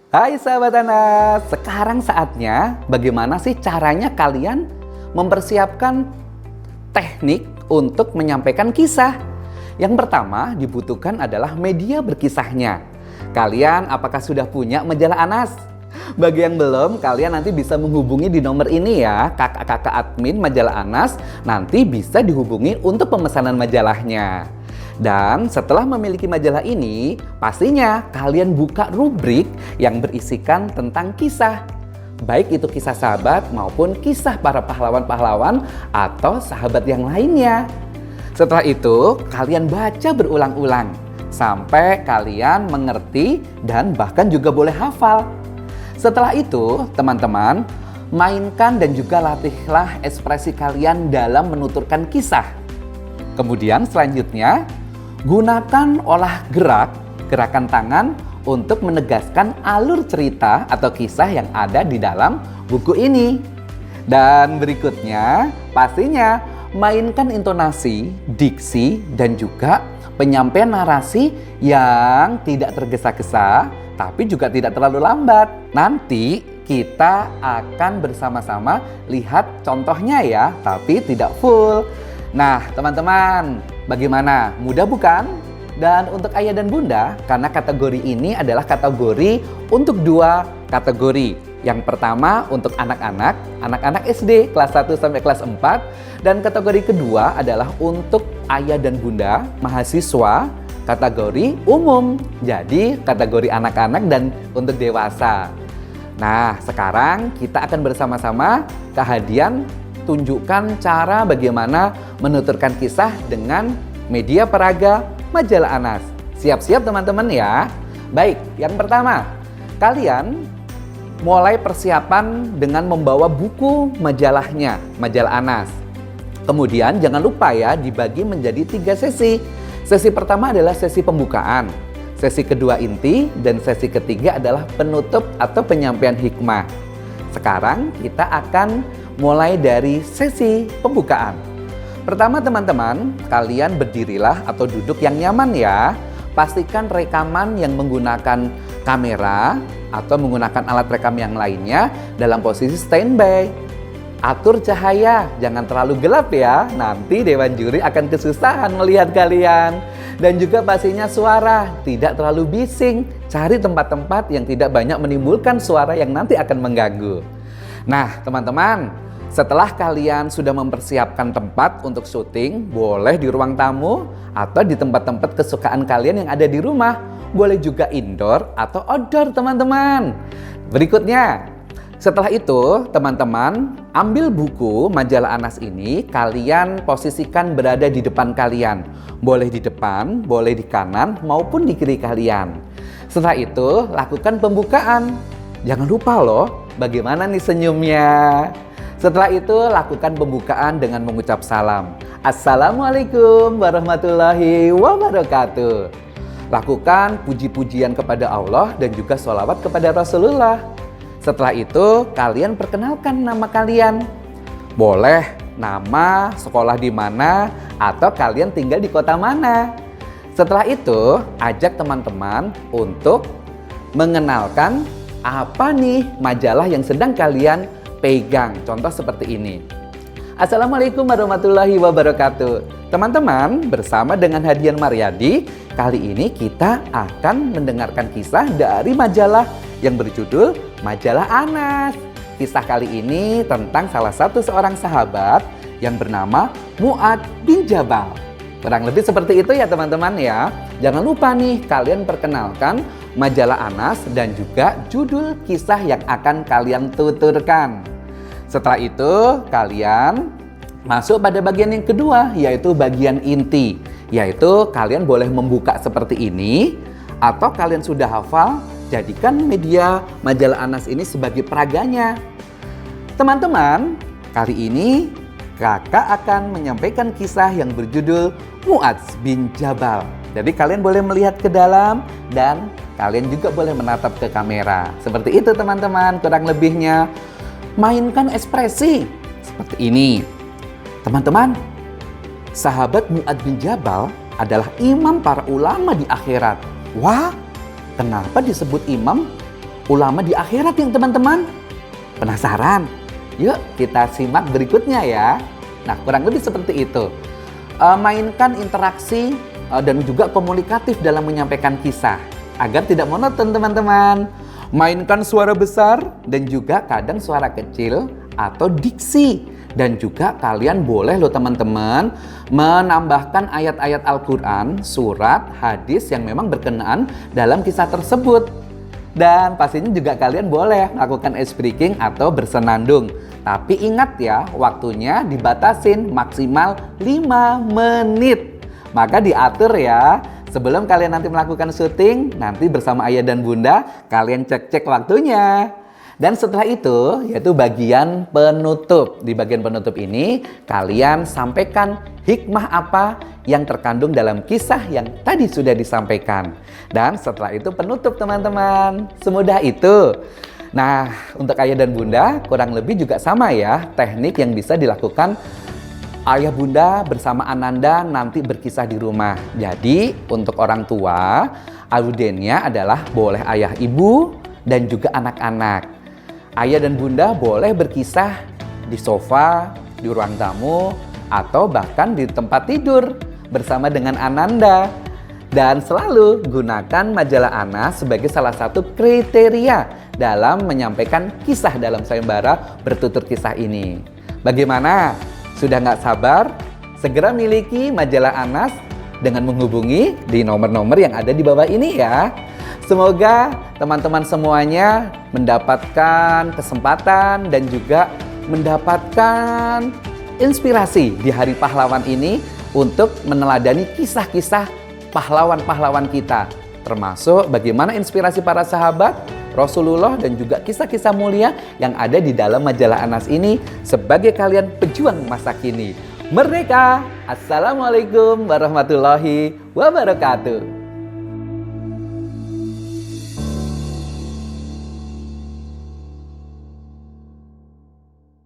Hai sahabat Anas, sekarang saatnya bagaimana sih caranya kalian mempersiapkan teknik untuk menyampaikan kisah. Yang pertama dibutuhkan adalah media berkisahnya. Kalian apakah sudah punya majalah Anas? Bagi yang belum, kalian nanti bisa menghubungi di nomor ini ya, kakak-kakak admin majalah Anas nanti bisa dihubungi untuk pemesanan majalahnya. Dan setelah memiliki majalah ini, pastinya kalian buka rubrik yang berisikan tentang kisah. Baik itu kisah sahabat maupun kisah para pahlawan-pahlawan atau sahabat yang lainnya. Setelah itu, kalian baca berulang-ulang sampai kalian mengerti dan bahkan juga boleh hafal. Setelah itu, teman-teman, mainkan dan juga latihlah ekspresi kalian dalam menuturkan kisah. Kemudian selanjutnya, gunakan olah gerakan tangan untuk menegaskan alur cerita atau kisah yang ada di dalam buku ini. Dan berikutnya, pastinya mainkan intonasi, diksi, dan juga penyampaian narasi yang tidak tergesa-gesa, tapi juga tidak terlalu lambat. Nanti kita akan bersama-sama lihat contohnya ya, tapi tidak full. Nah, teman-teman, bagaimana? Mudah bukan? Dan untuk ayah dan bunda, karena kategori ini adalah kategori untuk dua kategori. Yang pertama untuk anak-anak SD kelas 1 sampai kelas 4. Dan kategori kedua adalah untuk ayah dan bunda, mahasiswa, kategori umum. Jadi kategori anak-anak dan untuk dewasa. Nah, sekarang kita akan bersama-sama kehadian tunjukkan cara bagaimana menuturkan kisah dengan media peraga majalah Anas. Siap-siap teman-teman ya. Baik, yang pertama, kalian mulai persiapan dengan membawa buku majalahnya, majalah Anas. Kemudian jangan lupa ya dibagi menjadi 3 sesi. Sesi pertama adalah sesi pembukaan, sesi kedua inti, dan sesi ketiga adalah penutup atau penyampaian hikmah. Sekarang kita akan mulai dari sesi pembukaan. Pertama teman-teman, kalian berdirilah atau duduk yang nyaman ya. Pastikan rekaman yang menggunakan kamera atau menggunakan alat rekam yang lainnya dalam posisi standby. Atur cahaya, jangan terlalu gelap ya. Nanti Dewan Juri akan kesusahan melihat kalian. Dan juga pastinya suara, tidak terlalu bising. Cari tempat-tempat yang tidak banyak menimbulkan suara yang nanti akan mengganggu. Nah teman-teman, setelah kalian sudah mempersiapkan tempat untuk syuting, boleh di ruang tamu atau di tempat-tempat kesukaan kalian yang ada di rumah. Boleh juga indoor atau outdoor teman-teman. Berikutnya, setelah itu teman-teman ambil buku majalah Anas ini, kalian posisikan berada di depan kalian. Boleh di depan, boleh di kanan maupun di kiri kalian. Setelah itu lakukan pembukaan. Jangan lupa loh, bagaimana nih senyumnya. Setelah itu lakukan pembukaan dengan mengucap salam. Assalamualaikum warahmatullahi wabarakatuh. Lakukan puji-pujian kepada Allah dan juga sholawat kepada Rasulullah. Setelah itu kalian perkenalkan nama kalian. Boleh nama, sekolah di mana, atau kalian tinggal di kota mana. Setelah itu ajak teman-teman untuk mengenalkan apa nih majalah yang sedang kalian pegang. Contoh seperti ini. Assalamualaikum warahmatullahi wabarakatuh. Teman-teman, bersama dengan Hadian Maryadi, kali ini kita akan mendengarkan kisah dari majalah yang berjudul Majalah Anas. Kisah kali ini tentang salah satu seorang sahabat yang bernama Mu'ad bin Jabal. Kurang lebih seperti itu ya teman-teman ya. Jangan lupa nih kalian perkenalkan majalah Anas dan juga judul kisah yang akan kalian tuturkan. Setelah itu kalian masuk pada bagian yang kedua, yaitu bagian inti. Yaitu kalian boleh membuka seperti ini, atau kalian sudah hafal, jadikan media majalah Anas ini sebagai peraganya. Teman-teman, kali ini kakak akan menyampaikan kisah yang berjudul Mu'ad bin Jabal. Jadi kalian boleh melihat ke dalam dan kalian juga boleh menatap ke kamera. Seperti itu teman-teman, kurang lebihnya. Mainkan ekspresi seperti ini. Teman-teman, sahabat Mu'ad bin Jabal adalah imam para ulama di akhirat. Wah, kenapa disebut imam? ulama di akhirat yang teman-teman. Penasaran? Yuk kita simak berikutnya ya. Nah, kurang lebih seperti itu. Mainkan interaksi dan juga komunikatif dalam menyampaikan kisah agar tidak monoton teman-teman. Mainkan suara besar dan juga kadang suara kecil atau diksi. Dan juga kalian boleh loh teman-teman menambahkan ayat-ayat Al-Quran, surat, hadis yang memang berkenaan dalam kisah tersebut. Dan pastinya juga kalian boleh melakukan ice breaking atau bersenandung. Tapi ingat ya, waktunya dibatasin maksimal 5 menit. Maka diatur ya, sebelum kalian nanti melakukan syuting, nanti bersama ayah dan bunda, kalian cek-cek waktunya. Dan setelah itu, yaitu bagian penutup. Di bagian penutup ini, kalian sampaikan hikmah apa yang terkandung dalam kisah yang tadi sudah disampaikan. Dan setelah itu penutup teman-teman. Semudah itu. Nah, untuk ayah dan bunda kurang lebih juga sama ya, teknik yang bisa dilakukan ayah bunda bersama Ananda nanti berkisah di rumah. Jadi, untuk orang tua, audiennya adalah boleh ayah ibu dan juga anak-anak. Ayah dan bunda boleh berkisah di sofa, di ruang tamu, atau bahkan di tempat tidur bersama dengan Ananda. Dan selalu gunakan majalah Anas sebagai salah satu kriteria dalam menyampaikan kisah dalam sayembara bertutur kisah ini. Bagaimana? Sudah nggak sabar? Segera miliki majalah Anas dengan menghubungi di nomor-nomor yang ada di bawah ini ya. Semoga teman-teman semuanya mendapatkan kesempatan dan juga mendapatkan inspirasi di Hari Pahlawan ini untuk meneladani kisah-kisah pahlawan-pahlawan kita, termasuk bagaimana inspirasi para sahabat Rasulullah dan juga kisah-kisah mulia yang ada di dalam majalah Anas ini sebagai kalian pejuang masa kini. Merdeka! Assalamualaikum warahmatullahi wabarakatuh.